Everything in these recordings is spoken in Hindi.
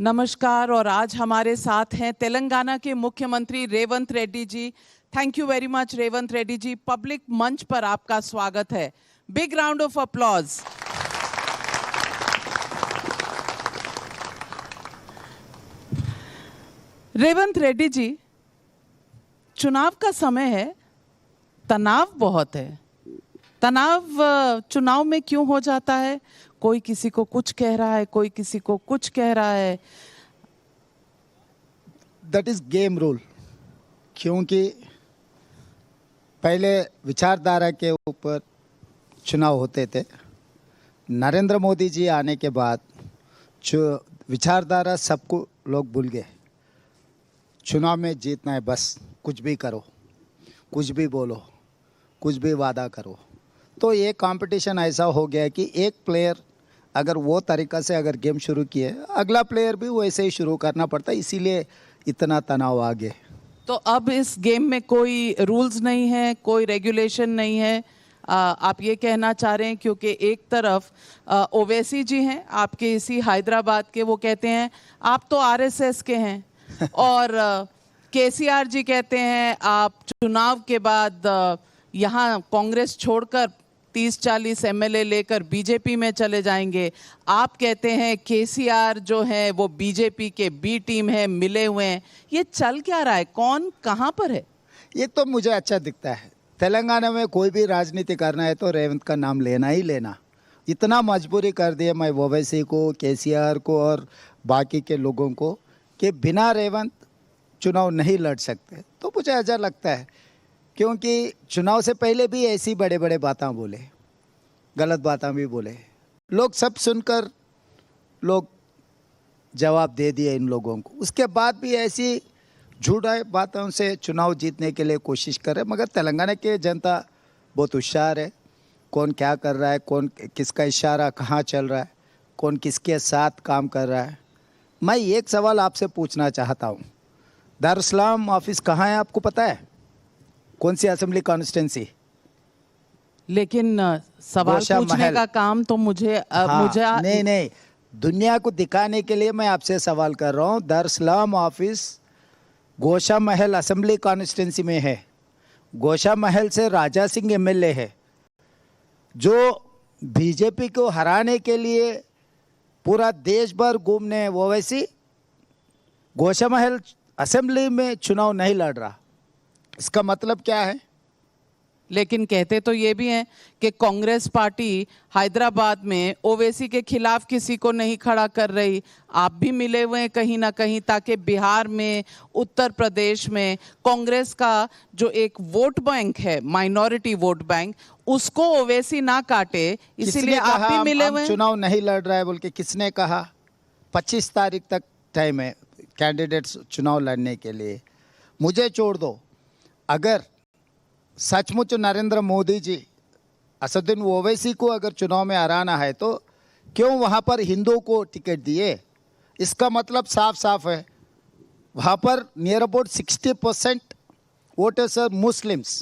नमस्कार। और आज हमारे साथ हैं तेलंगाना के मुख्यमंत्री Revanth Reddy ji. Thank you very much Revanth Reddy ji. Public मंच पर आपका स्वागत है। Big round of applause. Revanth Reddy ji, चुनाव का समय है, तनाव बहुत है। तनाव चुनाव में क्यों हो जाता है? कोई किसी को कुछ कह रहा है, कोई किसी को कुछ कह रहा है। That is game rule. क्योंकि पहले विचारधारा के ऊपर चुनाव होते थे। नरेंद्र मोदी जी आने के बाद जो विचारधारा सबको लोग भूल गए। चुनाव में जीतना है, बस कुछ भी करो, कुछ भी बोलो, कुछ भी वादा करो। तो ये कंपटीशन ऐसा हो गया कि एक प्लेयर अगर वो तरीक़ा से अगर गेम शुरू किए, अगला प्लेयर भी वैसे ही शुरू करना पड़ता है, इसीलिए इतना तनाव आ गया। तो अब इस गेम में कोई रूल्स नहीं है, कोई रेगुलेशन नहीं है। आप ये कहना चाह रहे हैं क्योंकि एक तरफ ओवैसी जी हैं आपके इसी हैदराबाद के, वो कहते हैं आप तो आरएसएस के हैं और केसीआर जी कहते हैं आप चुनाव के बाद यहाँ कांग्रेस छोड़कर 30-40 एमएलए लेकर बीजेपी में चले जाएंगे। आप कहते हैं केसीआर जो है वो बीजेपी के बी टीम है, मिले हुए हैं। ये चल क्या रहा है? कौन कहाँ पर है? ये तो मुझे अच्छा दिखता है। तेलंगाना में कोई भी राजनीति करना है तो रेवंत का नाम लेना ही लेना। इतना मजबूरी कर दिया मैं ओवैसी को, केसीआर को और बाकी के लोगों को कि बिना रेवंत चुनाव नहीं लड़ सकते। तो मुझे अच्छा लगता है क्योंकि चुनाव से पहले भी ऐसी बड़े बड़े बातें बोले, गलत बातें भी बोले, लोग सब सुनकर लोग जवाब दे दिए इन लोगों को। उसके बाद भी ऐसी झूठा बातों से चुनाव जीतने के लिए कोशिश करे। मगर तेलंगाना के जनता बहुत होशियार है। कौन क्या कर रहा है, कौन किसका इशारा कहाँ चल रहा है, कौन किसके साथ काम कर रहा है। मैं एक सवाल आपसे पूछना चाहता हूँ। दारुस्सलाम ऑफिस कहाँ है, आपको पता है? कौन सी असेंबली कॉन्स्टिट्यूंसी? लेकिन सवाल पूछने का काम तो मुझे नहीं, दुनिया को दिखाने के लिए मैं आपसे सवाल कर रहा हूँ। दारुस्सलाम ऑफिस गोशा महल असेंबली कॉन्स्टिट्यूंसी में है। गोशा महल से राजा सिंह एमएलए है जो बीजेपी को हराने के लिए पूरा देश भर घूमने, वो वैसी गोशा महल असेंबली में चुनाव नहीं लड़ रहा। इसका मतलब क्या है? लेकिन कहते तो ये भी हैं कि कांग्रेस पार्टी हैदराबाद में ओवैसी के खिलाफ किसी को नहीं खड़ा कर रही। आप भी मिले हुए हैं कहीं ना कहीं, ताकि बिहार में, उत्तर प्रदेश में कांग्रेस का जो एक वोट बैंक है, माइनॉरिटी वोट बैंक, उसको ओवैसी ना काटे, इसीलिए आप भी मिले हुए हैं। चुनाव नहीं लड़ रहा है बोल के किसने कहा? 25 तारीख तक टाइम है कैंडिडेट्स चुनाव लड़ने के लिए। मुझे छोड़ दो, अगर सचमुच नरेंद्र मोदी जी असदुद्दीन ओवैसी को अगर चुनाव में हराना है तो क्यों वहाँ पर हिंदुओं को टिकट दिए? इसका मतलब साफ साफ है, वहाँ पर near about 60% voters are Muslims.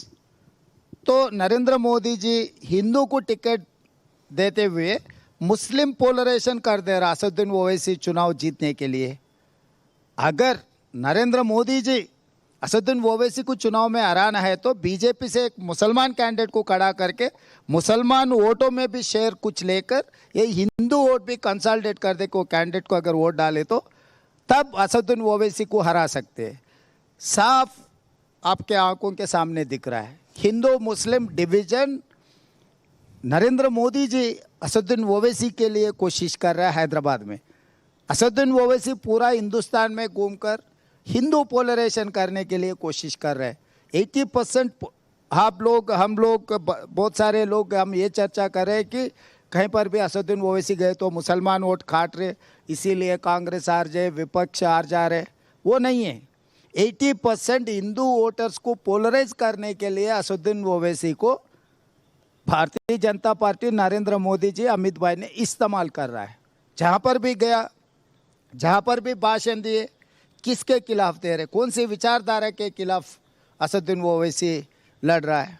तो नरेंद्र मोदी जी हिंदू को टिकट देते हुए मुस्लिम पोलराइजेशन कर दे रहा असदुद्दीन ओवैसी चुनाव जीतने के लिए। अगर नरेंद्र मोदी जी असदुद्दीन ओवैसी को चुनाव में हराना है तो बीजेपी से एक मुसलमान कैंडिडेट को खड़ा करके मुसलमान वोटों में भी शेयर कुछ लेकर ये हिंदू वोट भी कंसोलिडेट कर दे को कैंडिडेट को अगर वोट डाले तो तब असदुद्दीन ओवैसी को हरा सकते हैं। साफ आपके आंखों के सामने दिख रहा है। हिंदू मुस्लिम डिवीजन नरेंद्र मोदी जी असदुद्दीन ओवैसी के लिए कोशिश कर रहा है हैदराबाद में। असदुद्दीन ओवैसी पूरा हिंदुस्तान में घूमकर हिंदू पोलराइजेशन करने के लिए कोशिश कर रहे हैं। 80% हम लोग बहुत सारे लोग हम ये चर्चा कर रहे हैं कि कहीं पर भी असदुद्दीन ओवैसी गए तो मुसलमान वोट काट रहे, इसीलिए कांग्रेस हार जाए, विपक्ष हार जा रहे। वो नहीं है। 80% हिंदू वोटर्स को पोलराइज करने के लिए असदुद्दीन ओवैसी को भारतीय जनता पार्टी, नरेंद्र मोदी जी, अमित भाई ने इस्तेमाल कर रहा है। जहाँ पर भी गया, जहाँ पर भी भाषण दिए, किसके खिलाफ दे रहे, कौन सी विचारधारा के खिलाफ असदुद्दीन ओवैसी लड़ रहा है?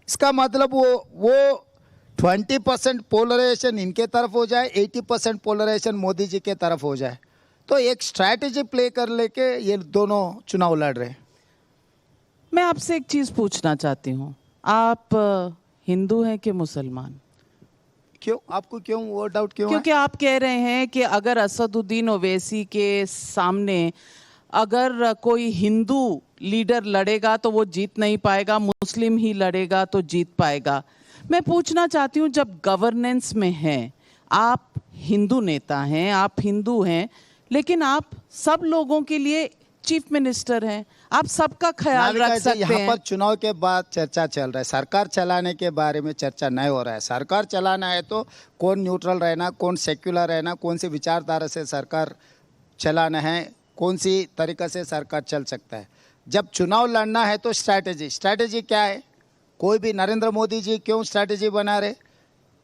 इसका मतलब वो 20% पोलराइजेशन इनके तरफ हो जाए, 80% पोलराइजेशन मोदी जी के तरफ हो जाए। तो एक स्ट्रैटेजी प्ले कर लेके ये दोनों चुनाव लड़ रहे हैं। मैं आपसे एक चीज पूछना चाहती हूँ, आप हिंदू हैं कि मुसलमान? क्यों, आपको क्यों वो डाउट क्यों क्योंकि आप कह रहे हैं कि अगर असदुद्दीन ओवैसी के सामने अगर कोई हिंदू लीडर लड़ेगा तो वो जीत नहीं पाएगा, मुस्लिम ही लड़ेगा तो जीत पाएगा। मैं पूछना चाहती हूँ, जब गवर्नेंस में हैं, आप हिंदू नेता हैं, आप हिंदू हैं, लेकिन आप सब लोगों के लिए चीफ मिनिस्टर हैं, आप सबका ख्याल रख सकते यहाँ हैं। पर चुनाव के बाद चर्चा चल रहा है, सरकार चलाने के बारे में चर्चा नहीं हो रहा है। सरकार चलाना है तो कौन न्यूट्रल रहना, कौन सेक्युलर रहना, कौन सी विचारधारा से सरकार चलाना है, कौन सी तरीक़े से सरकार चल सकता है। जब चुनाव लड़ना है तो स्ट्रैटेजी क्या है? कोई भी नरेंद्र मोदी जी क्यों स्ट्रैटेजी बना रहे,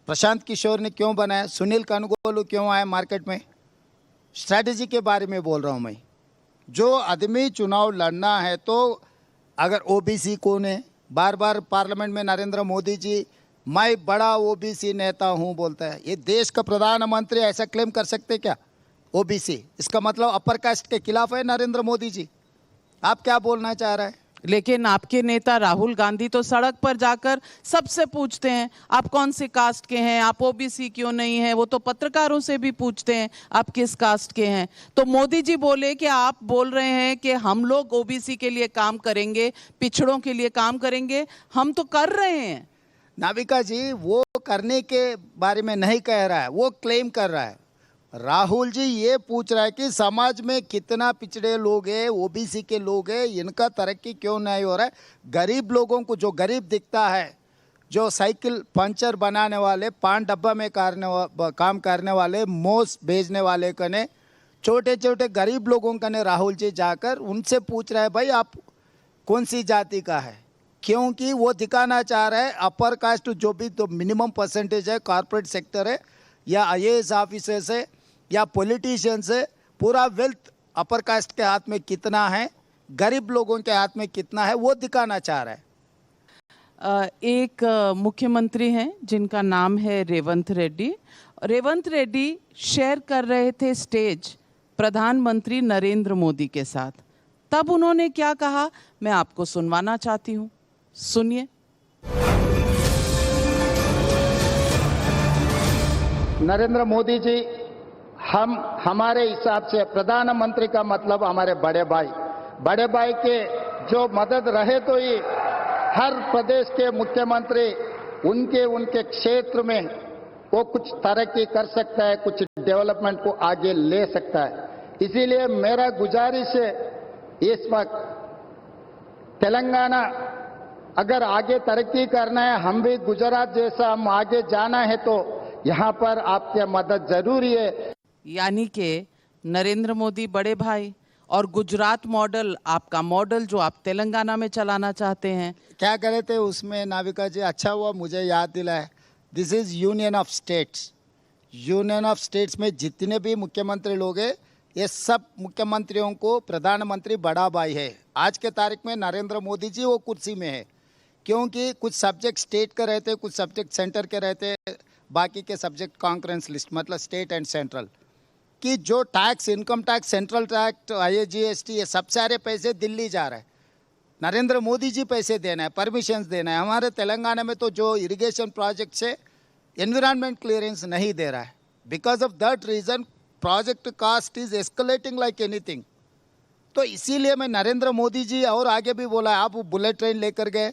प्रशांत किशोर ने क्यों बनाया, सुनील कनगोलू क्यों आए मार्केट में? स्ट्रैटेजी के बारे में बोल रहा हूँ मैं। जो आदमी चुनाव लड़ना है तो अगर ओबीसी कौन है, बार बार पार्लियामेंट में नरेंद्र मोदी जी मैं बड़ा ओबीसी नेता हूँ बोलता है। ये देश का प्रधानमंत्री ऐसा क्लेम कर सकते क्या? ओबीसी, इसका मतलब अपर कास्ट के खिलाफ है नरेंद्र मोदी जी। आप क्या बोलना चाह रहे हैं? लेकिन आपके नेता राहुल गांधी तो सड़क पर जाकर सबसे पूछते हैं आप कौन से कास्ट के हैं, आप ओबीसी क्यों नहीं है। वो तो पत्रकारों से भी पूछते हैं आप किस कास्ट के हैं। तो मोदी जी बोले कि आप बोल रहे हैं कि हम लोग ओबीसी के लिए काम करेंगे, पिछड़ों के लिए काम करेंगे। हम तो कर रहे हैं। नाविका जी, वो करने के बारे में नहीं कह रहा है, वो क्लेम कर रहा है। राहुल जी ये पूछ रहा है कि समाज में कितना पिछड़े लोग हैं, ओबीसी के लोग हैं, इनका तरक्की क्यों नहीं हो रहा है। गरीब लोगों को, जो गरीब दिखता है, जो साइकिल पंचर बनाने वाले, पान डब्बा में काम करने वाले, मोस भेजने वाले कने, छोटे छोटे गरीब लोगों कने राहुल जी जाकर उनसे पूछ रहा है भाई आप कौन सी जाति का है, क्योंकि वो दिखाना चाह रहा है अपर कास्ट जो भी तो मिनिमम परसेंटेज है, कॉर्पोरेट सेक्टर है या आईएएस ऑफिसर्स है या पॉलिटिशियन से, पूरा वेल्थ अपर कास्ट के हाथ में कितना है, गरीब लोगों के हाथ में कितना है, वो दिखाना चाह रहा है। एक मुख्यमंत्री हैं जिनका नाम है रेवंत रेड्डी। रेवंत रेड्डी शेयर कर रहे थे स्टेज प्रधानमंत्री नरेंद्र मोदी के साथ। तब उन्होंने क्या कहा, मैं आपको सुनवाना चाहती हूँ, सुनिए। नरेंद्र मोदी जी, हमारे हिसाब से प्रधानमंत्री का मतलब हमारे बड़े भाई के जो मदद रहे तो ही हर प्रदेश के मुख्यमंत्री उनके क्षेत्र में वो कुछ तरक्की कर सकता है, कुछ डेवलपमेंट को आगे ले सकता है। इसीलिए मेरा गुजारिश है, इस वक्त तेलंगाना अगर आगे तरक्की करना है, हम भी गुजरात जैसा हम आगे जाना है तो यहाँ पर आपकी मदद जरूरी है। यानी कि नरेंद्र मोदी बड़े भाई और गुजरात मॉडल आपका मॉडल जो आप तेलंगाना में चलाना चाहते हैं। क्या करे थे उसमें नाविका जी, अच्छा हुआ मुझे याद दिलाया। This is union of states. Union of states में जितने भी मुख्यमंत्री लोग हैं, ये सब मुख्यमंत्रियों को प्रधानमंत्री बड़ा भाई है। आज के तारीख में नरेंद्र मोदी जी वो कुर्सी में है, क्योंकि कुछ सब्जेक्ट स्टेट के रहते, कुछ सब्जेक्ट सेंटर के रहते, बाकी के सब्जेक्ट कॉन्करेंस लिस्ट, मतलब स्टेट एंड सेंट्रल कि जो tax, income tax, central tax, IGST, ये सब सारे पैसे दिल्ली जा रहे हैं। नरेंद्र मोदी जी पैसे देना है, परमिशंस देना है। हमारे तेलंगाना में तो जो इरिगेशन प्रोजेक्ट से एनवायरनमेंट क्लियरेंस नहीं दे रहा है। Because of that reason project cost is escalating like anything. तो इसीलिए मैं नरेंद्र मोदी जी और आगे भी बोला, आप बुलेट ट्रेन लेकर गए,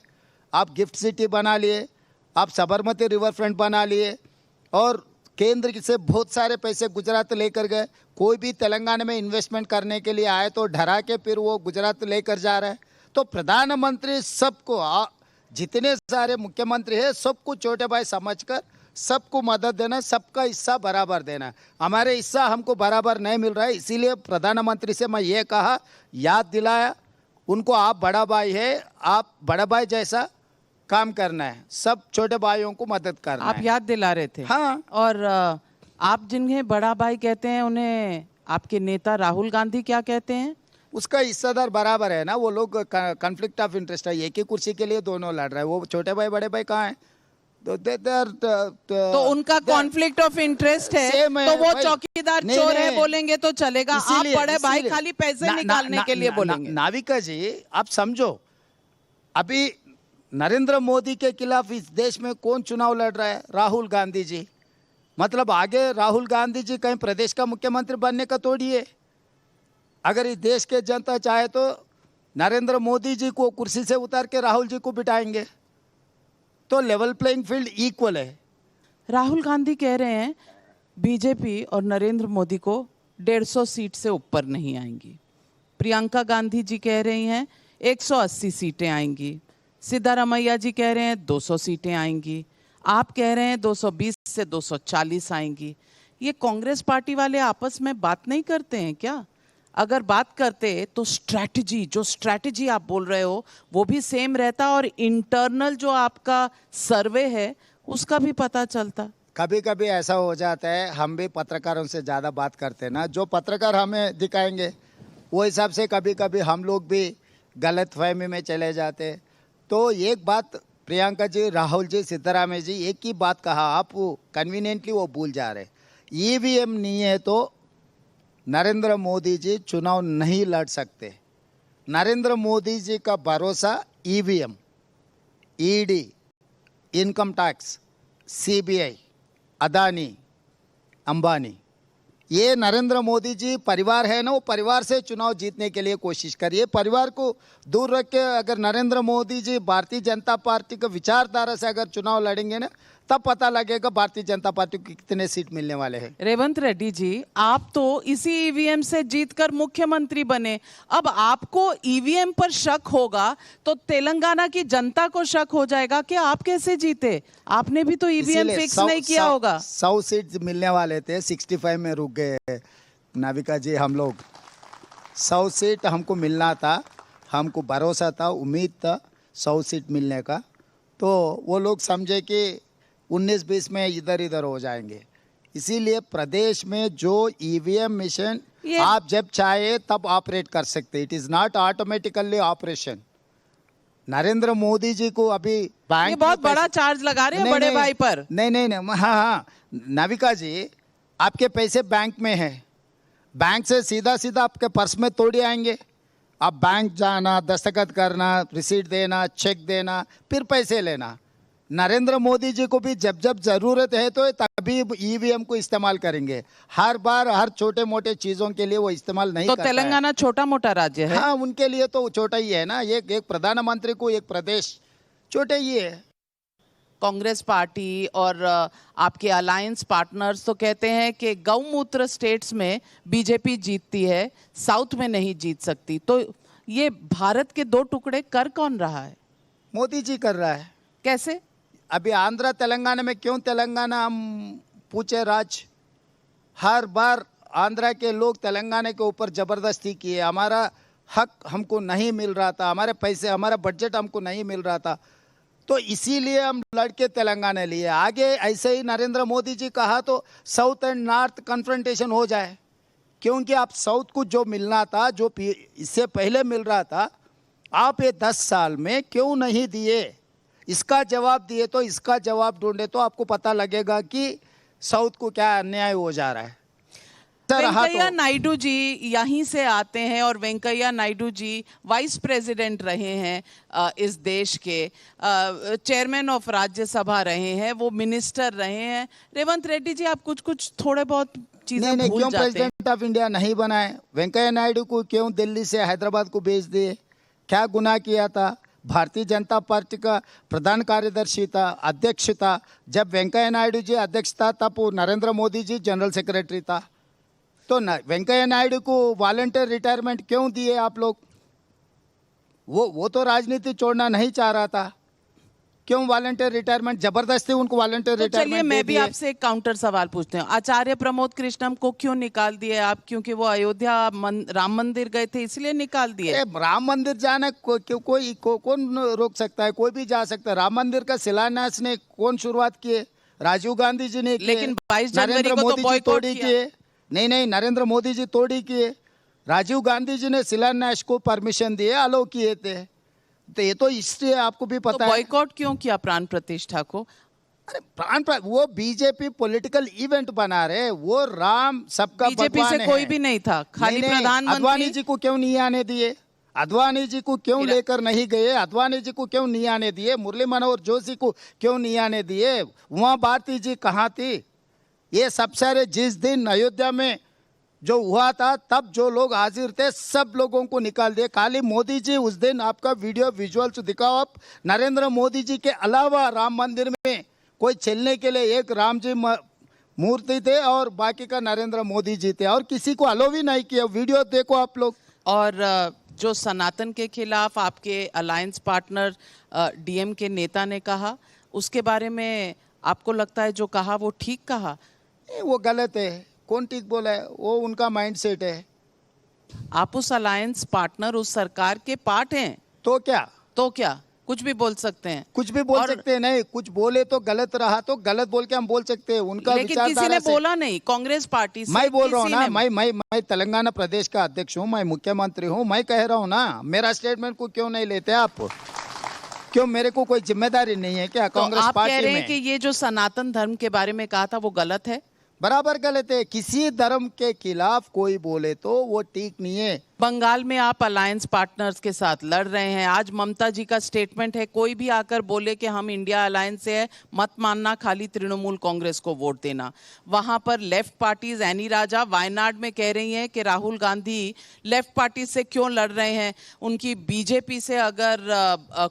आप गिफ्ट सिटी बना लिए, आप साबरमती रिवर फ्रंट बना लिए, और केंद्र से बहुत सारे पैसे गुजरात लेकर गए। कोई भी तेलंगाना में इन्वेस्टमेंट करने के लिए आए तो डरा के फिर वो गुजरात लेकर जा रहा है। तो प्रधानमंत्री सबको, जितने सारे मुख्यमंत्री हैं सबको छोटे भाई समझकर सबको मदद देना, सबका हिस्सा बराबर देना। हमारे हिस्सा हमको बराबर नहीं मिल रहा है, इसीलिए प्रधानमंत्री से मैं ये कहा, याद दिलाया उनको, आप बड़ा भाई है, आप बड़ा भाई जैसा काम करना है, सब छोटे भाइयों को मदद करना आप है। याद दिला रहे थे। हाँ। और आप जिन्हें बड़ा भाई कहते हैं, उन्हें आपके नेता राहुल गांधी क्या कहते हैं? उसका हिस्सेदार बराबर है ना, वो लोग कॉन्फ्लिक्ट ऑफ इंटरेस्ट है, एक ही कुर्सी के लिए दोनों लड़ रहे हैं। वो छोटे भाई बड़े भाई कहाँ हैं? तो उनका कॉन्फ्लिक्ट ऑफ इंटरेस्ट है, Same है तो वो भाई। चौकीदार नहीं, चोर है नहीं। बोलेंगे तो चलेगा। आप इसीलिए- बड़े भाई इसीलिए- खाली पैसे ना- ना- निकालने ना- के लिए ना- बोलेंगे। नाविका जी, आप समझो, अभी नरेंद्र मोदी के खिलाफ इस देश में कौन चुनाव लड़ रहा है? राहुल गांधी जी। मतलब आगे राहुल गांधी जी कहीं प्रदेश का मुख्यमंत्री बनने का थोड़ी है। अगर इस देश के जनता चाहे तो नरेंद्र मोदी जी को कुर्सी से उतार के राहुल जी को बिठाएंगे, तो लेवल प्लेइंग फील्ड इक्वल है। राहुल गांधी कह रहे हैं बीजेपी और नरेंद्र मोदी को 150 सीट से ऊपर नहीं आएंगी। प्रियंका गांधी जी कह रही हैं 180 सीटें आएंगी। सिद्धारमैया जी कह रहे हैं 200 सीटें आएंगी। आप कह रहे हैं 220 से 240 आएंगी। ये कांग्रेस पार्टी वाले आपस में बात नहीं करते हैं क्या? अगर बात करते तो स्ट्रैटेजी आप बोल रहे हो वो भी सेम रहता और इंटरनल जो आपका सर्वे है उसका भी पता चलता। कभी कभी ऐसा हो जाता है, हम भी पत्रकारों से ज़्यादा बात करते हैं ना, जो पत्रकार हमें दिखाएंगे वो हिसाब से कभी कभी हम लोग भी गलत फहमी में चले जाते हैं। तो एक बात प्रियंका जी, राहुल जी, सिद्धरामैया जी एक ही बात कहा, आप वो कन्वीनियंटली वो भूल जा रहे। ईवीएम नहीं है तो नरेंद्र मोदी जी चुनाव नहीं लड़ सकते। नरेंद्र मोदी जी का भरोसा EVM, ED, income tax, CBI, Adani, Ambani, ये नरेंद्र मोदी जी परिवार है ना, वो परिवार से चुनाव जीतने के लिए कोशिश करिए। परिवार को दूर रख के अगर नरेंद्र मोदी जी भारतीय जनता पार्टी के विचारधारा से अगर चुनाव लड़ेंगे ना, तब पता लगेगा भारतीय जनता पार्टी को कितने सीट मिलने वाले हैं। रेवंत रेड्डी जी, आप तो इसी ईवीएम से जीतकर मुख्यमंत्री बने। अब आपको ईवीएम पर शक होगा तो तेलंगाना की जनता को शक हो जाएगा कि आप कैसे जीते। आपने भी तो ईवीएम फिक्स नहीं किया होगा। 100 सीट मिलने वाले थे, 65 में रुक गए नाविका जी। हम लोग 100 सीट हमको मिलना था, हमको भरोसा था, उम्मीद था 100 सीट मिलने का। तो वो लोग समझे कि 19-20 में इधर इधर हो जाएंगे। इसीलिए प्रदेश में जो ईवीएम मशीन आप जब चाहे तब ऑपरेट कर सकते, it is not automatically operation. Narendra Modi ji को अभी बैंक ये बहुत बड़ा चार्ज लगा रहे हैं बड़े भाई पर। नहीं, हाँ, नाविका जी, आपके पैसे बैंक में है, बैंक से सीधा सीधा आपके पर्स में तोड़े आएंगे। आप बैंक जाना, दस्तखत करना, रिसीट देना, चेक देना, फिर पैसे लेना। नरेंद्र मोदी जी को भी जब जब जरूरत है तो तभी ईवीएम को इस्तेमाल करेंगे। हर बार हर छोटे मोटे चीजों के लिए वो इस्तेमाल नहीं तो करता तेलंगाना छोटा मोटा राज्य है। हाँ, उनके लिए तो छोटा ही है ना। एक प्रधानमंत्री को एक प्रदेश छोटे ही है। कांग्रेस पार्टी और आपके अलायंस पार्टनर्स तो कहते हैं कि गौमूत्र स्टेट्स में बीजेपी जीतती है, साउथ में नहीं जीत सकती। तो ये भारत के दो टुकड़े कर कौन रहा है? मोदी जी कर रहा है। कैसे? अभी आंध्र तेलंगाना में क्यों तेलंगाना हम पूछे राज? हर बार आंध्र के लोग तेलंगाना के ऊपर जबरदस्ती किए, हमारा हक हमको नहीं मिल रहा था, हमारे पैसे, हमारा बजट हमको नहीं मिल रहा था, तो इसीलिए हम लड़के तेलंगाना लिए। आगे ऐसे ही नरेंद्र मोदी जी कहा तो साउथ एंड नॉर्थ कन्फ्रंटेशन हो जाए, क्योंकि आप साउथ को जो मिलना था, जो इससे पहले मिल रहा था, आप ये 10 साल में क्यों नहीं दिए? इसका जवाब दिए तो इसका जवाब ढूंढे तो आपको पता लगेगा कि साउथ को क्या अन्याय हो जा रहा है। वेंकैया नायडू जी यहीं से आते हैं और वेंकैया नायडू जी वाइस प्रेसिडेंट रहे हैं इस देश के, चेयरमैन ऑफ राज्यसभा रहे हैं, वो मिनिस्टर रहे हैं। रेवंत रेड्डी जी, आप कुछ थोड़े बहुत चीजें भूल क्यों जाते हैं। प्रेसिडेंट ऑफ इंडिया नहीं बनाए? वेंकैया नायडू को क्यों दिल्ली से हैदराबाद को भेज दिए? क्या गुनाह किया था? भारतीय जनता पार्टी का प्रधान कार्यदर्शी था, अध्यक्ष था। जब वेंकैया नायडू जी अध्यक्ष था तब नरेंद्र मोदी जी जनरल सेक्रेटरी था। तो वेंकैया नायडू को वॉलंटियर रिटायरमेंट क्यों दिए आप लोग? वो तो राजनीति छोड़ना नहीं चाह रहा था, क्यों वॉलंटियर रिटायरमेंट जबरदस्ती उनको वॉलंटियर रिटायरमेंट? चलिए मैं भी आपसे एक काउंटर सवाल पूछते हैं। आचार्य प्रमोद कृष्णम को क्यों निकाल दिए आप? क्योंकि वो अयोध्या राम मंदिर गए थे इसलिए निकाल दिए? राम मंदिर जाना कौन रोक सकता है? कोई भी जा सकता है। राम मंदिर का शिलान्यास ने कौन शुरुआत किए? राजीव गांधी जी ने किए। लेकिन 22 जनवरी को तो बॉयकॉट किया। नहीं, नरेंद्र मोदी जी तोड़ी किए। राजीव गांधी जी ने शिलान्यास को परमिशन दिए, अलो किए थे। तो ये तो हिस्ट्री है, आपको भी पता है। बॉयकॉट क्यों किया प्राण प्रतिष्ठा को? अरे वो बीजेपी पॉलिटिकल इवेंट बना रहे, वो राम सबका बीजेपी भगवान से है। कोई भी नहीं था, खाली नहीं, प्रधानमंत्री। अद्वानी जी को क्यों नहीं आने दिए? अद्वानी जी को क्यों लेकर नहीं गए? अद्वानी जी को क्यों नहीं आने दिए? मुरली मनोहर जोशी को क्यों नहीं आने दिए? उमा भारती जी कहाँ थी? ये सब सारे जिस दिन अयोध्या में जो हुआ था, तब जो लोग हाजिर थे सब लोगों को निकाल दिए। खाली मोदी जी उस दिन आपका वीडियो विजुअल्स दिखाओ आप। नरेंद्र मोदी जी के अलावा राम मंदिर में कोई चलने के लिए एक राम जी मूर्ति थे और बाकी का नरेंद्र मोदी जी थे, और किसी को अलो भी नहीं किया। वीडियो देखो आप लोग। और जो सनातन के खिलाफ आपके अलायंस पार्टनर डीएम के नेता ने कहा, उसके बारे में आपको लगता है जो कहा वो ठीक कहा? वो गलत है। कौन ठीक बोला है? वो उनका माइंड सेट है। आप उस अलायंस पार्टनर, उस सरकार के पार्ट हैं, तो क्या? तो क्या कुछ भी बोल सकते हैं? कुछ भी बोल सकते हैं। नहीं, कुछ बोले तो गलत रहा तो गलत बोल के हम बोल सकते हैं। उनका लेकिन किसी ने बोला नहीं, कांग्रेस पार्टी से। मैं बोल रहा हूँ ना, किसी ने- मैं तेलंगाना प्रदेश का अध्यक्ष हूँ, मैं मुख्यमंत्री हूँ, मैं कह रहा हूँ ना। मेरा स्टेटमेंट को क्यों नहीं लेते आप? क्यों मेरे को कोई जिम्मेदारी नहीं है क्या तो कांग्रेस आप कह पार्टी रहे हैं में? कि ये जो सनातन धर्म के बारे में कहा था वो गलत है? बराबर गलत है। किसी धर्म के खिलाफ कोई बोले तो वो ठीक नहीं है। बंगाल में आप अलायंस पार्टनर्स के साथ लड़ रहे हैं। आज ममता जी का स्टेटमेंट है, कोई भी आकर बोले कि हम इंडिया अलायंस से है, मत मानना, खाली तृणमूल कांग्रेस को वोट देना। वहां पर लेफ्ट पार्टीज, एनी राजा वायनाड में कह रही हैं कि राहुल गांधी लेफ्ट पार्टी से क्यों लड़ रहे हैं। उनकी बीजेपी से अगर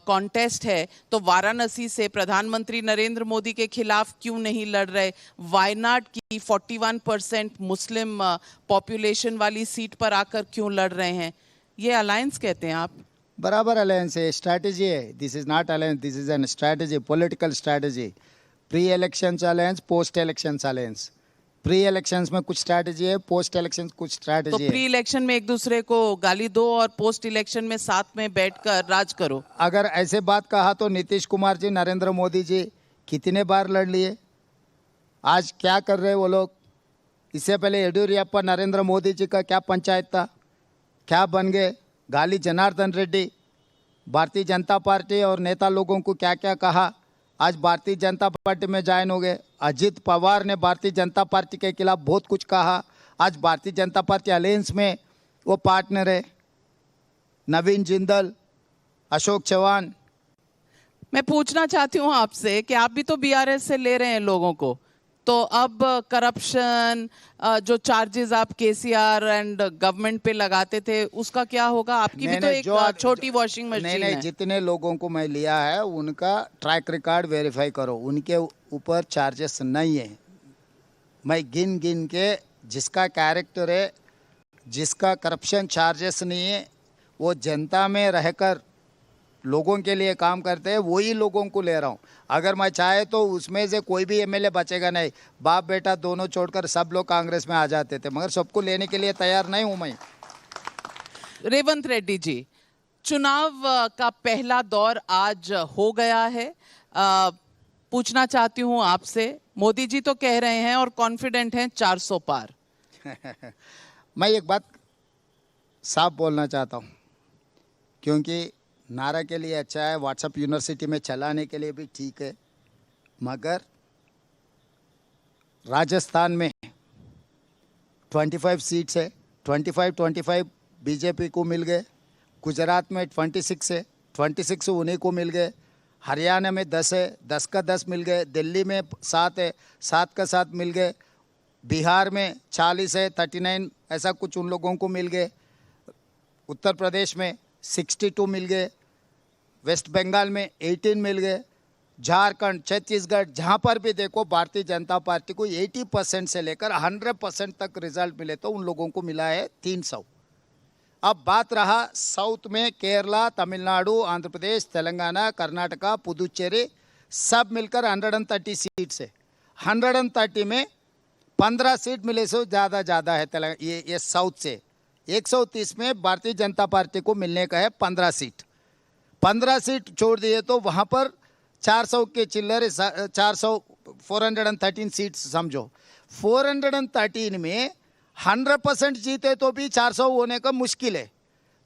कॉन्टेस्ट है तो वाराणसी से प्रधानमंत्री नरेंद्र मोदी के खिलाफ क्यों नहीं लड़ रहे? वायनाड की 41% मुस्लिम पॉपुलेशन वाली सीट पर आकर क्यों लड़ रहे हैं? ये अलायंस कहते हैं आप? बराबर अलायंस है, स्ट्रैटेजी है। This is not alliance, this is an strategy, political strategy. Pre elections alliance, post elections alliance. Pre elections में कुछ स्ट्रैटेजी है, पोस्ट इलेक्शंस कुछ तो स्ट्रैटेजी प्री है। इलेक्शन में एक दूसरे को गाली दो और पोस्ट इलेक्शन में साथ में बैठकर राज करो। अगर ऐसे बात कहा तो नीतीश कुमार जी, नरेंद्र मोदी जी कितने बार लड़ लिए? आज क्या कर रहे वो लोग? इससे पहले येडियुरप्पा नरेंद्र मोदी जी का क्या पंचायत था, क्या बन गए? गाली जनार्दन रेड्डी भारतीय जनता पार्टी और नेता लोगों को क्या क्या कहा, आज भारतीय जनता पार्टी में ज्वाइन हो गए। अजित पवार ने भारतीय जनता पार्टी के खिलाफ बहुत कुछ कहा, आज भारतीय जनता पार्टी अलायंस में वो पार्टनर है। नवीन जिंदल, अशोक चौहान। मैं पूछना चाहती हूँ आपसे कि आप भी तो बीआरएस से ले रहे हैं लोगों को, तो अब करप्शन जो चार्जेस आप केसीआर एंड गवर्नमेंट पे लगाते थे उसका क्या होगा? आपकी भी तो एक छोटी वॉशिंग मशीन है। जितने लोगों को मैं लिया है उनका ट्रैक रिकॉर्ड वेरीफाई करो, उनके ऊपर चार्जेस नहीं है। मैं गिन गिन के जिसका कैरेक्टर है, जिसका करप्शन चार्जेस नहीं है, वो जनता में रहकर लोगों के लिए काम करते हैं, वही लोगों को ले रहा हूँ। अगर मैं चाहे तो उसमें से कोई भी एमएलए बचेगा नहीं। बाप बेटा दोनों छोड़कर सब लोग कांग्रेस में आ जाते थे, मगर सबको लेने के लिए तैयार नहीं हूँ मैं। रेवंत रेड्डी जी, चुनाव का पहला दौर आज हो गया है। पूछना चाहती हूँ आपसे, मोदी जी तो कह रहे हैं और कॉन्फिडेंट हैं 400 पार। मैं एक बात साफ बोलना चाहता हूँ, क्योंकि नारा के लिए अच्छा है, व्हाट्सएप यूनिवर्सिटी में चलाने के लिए भी ठीक है, मगर राजस्थान में 25 सीट्स है, 25 बीजेपी को मिल गए। गुजरात में 26 है, 26 उन्हीं को मिल गए। हरियाणा में 10 है, 10 का 10 मिल गए। दिल्ली में 7 है, 7 का 7 मिल गए। बिहार में 40 है, 39 ऐसा कुछ उन लोगों को मिल गए। उत्तर प्रदेश में 62 मिल गए। वेस्ट बंगाल में 18 मिल गए। झारखंड, छत्तीसगढ़, जहाँ पर भी देखो भारतीय जनता पार्टी को 80% से लेकर 100% तक रिजल्ट मिले, तो उन लोगों को मिला है 300। अब बात रहा साउथ में, केरला, तमिलनाडु, आंध्र प्रदेश, तेलंगाना, कर्नाटका, पुदुचेरी, सब मिलकर 130 सीट से 130 में 15 सीट मिले से ज़्यादा है ये साउथ से। 130 में भारतीय जनता पार्टी को मिलने का है 15 सीट। 15 सीट छोड़ दिए तो वहाँ पर 400 के चिल्लर 413 सीट समझो। 413 में 100% जीते तो भी 400 होने का मुश्किल है।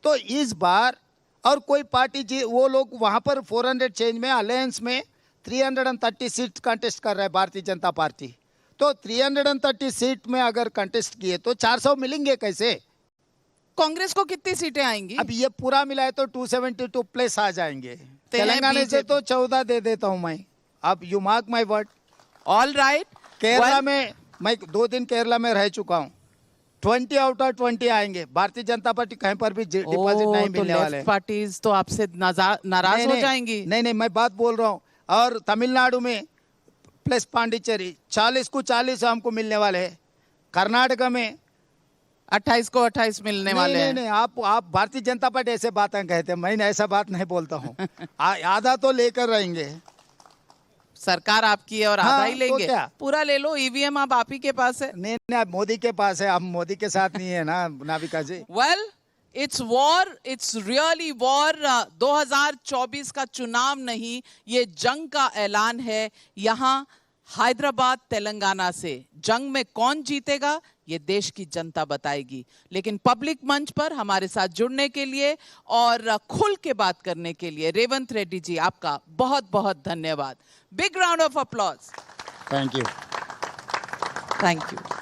तो इस बार और कोई पार्टी वो लोग वहाँ पर 400 चेंज में अलायंस में 330 सीट कंटेस्ट कर रहा है भारतीय जनता पार्टी, तो 330 सीट में अगर कंटेस्ट किए तो 400 मिलेंगे कैसे? कांग्रेस को कितनी सीटें आएंगी? अब ये पूरा मिलाए तो 272 प्लस आ जाएंगे। तेलंगाना से तो 14 दे देता हूं मैं। अब you mark my word. All right. Kerala में मैं 2 दिन केरला में रह चुका हूं, 20 आउट ऑफ 20 आएंगे। भारतीय जनता पार्टी कहीं पर भी डिपॉजिट नहीं मिलने वाले हैं। पार्टीज तो आपसे नाराज हो जाएंगी। नहीं, मैं बात बोल रहा हूँ। और तमिलनाडु में प्लस पांडिचेरी 40 को 40 हमको मिलने वाले हैं। कर्नाटका में 28 को 28 मिलने वाले हैं। नहीं, आप भारतीय जनता पार्टी ऐसे बातें कहते हैं, मैं ऐसा बात नहीं बोलता हूँ। आधा तो लेकर रहेंगे। सरकार आपकी है और आधा ही तो लेंगे। क्या? पूरा ले लो, ईवीएम अब आप ही के पास है। नहीं, आप मोदी के पास है, हम मोदी के साथ नहीं है ना Navika ji. Well, it's war, it's really war. 2024 का चुनाव नहीं, ये जंग का ऐलान है। यहाँ हैदराबाद तेलंगाना से जंग में कौन जीतेगा ये देश की जनता बताएगी। लेकिन पब्लिक मंच पर हमारे साथ जुड़ने के लिए और खुल के बात करने के लिए रेवंत रेड्डी जी आपका बहुत बहुत धन्यवाद। Big round of applause. Thank you. Thank you.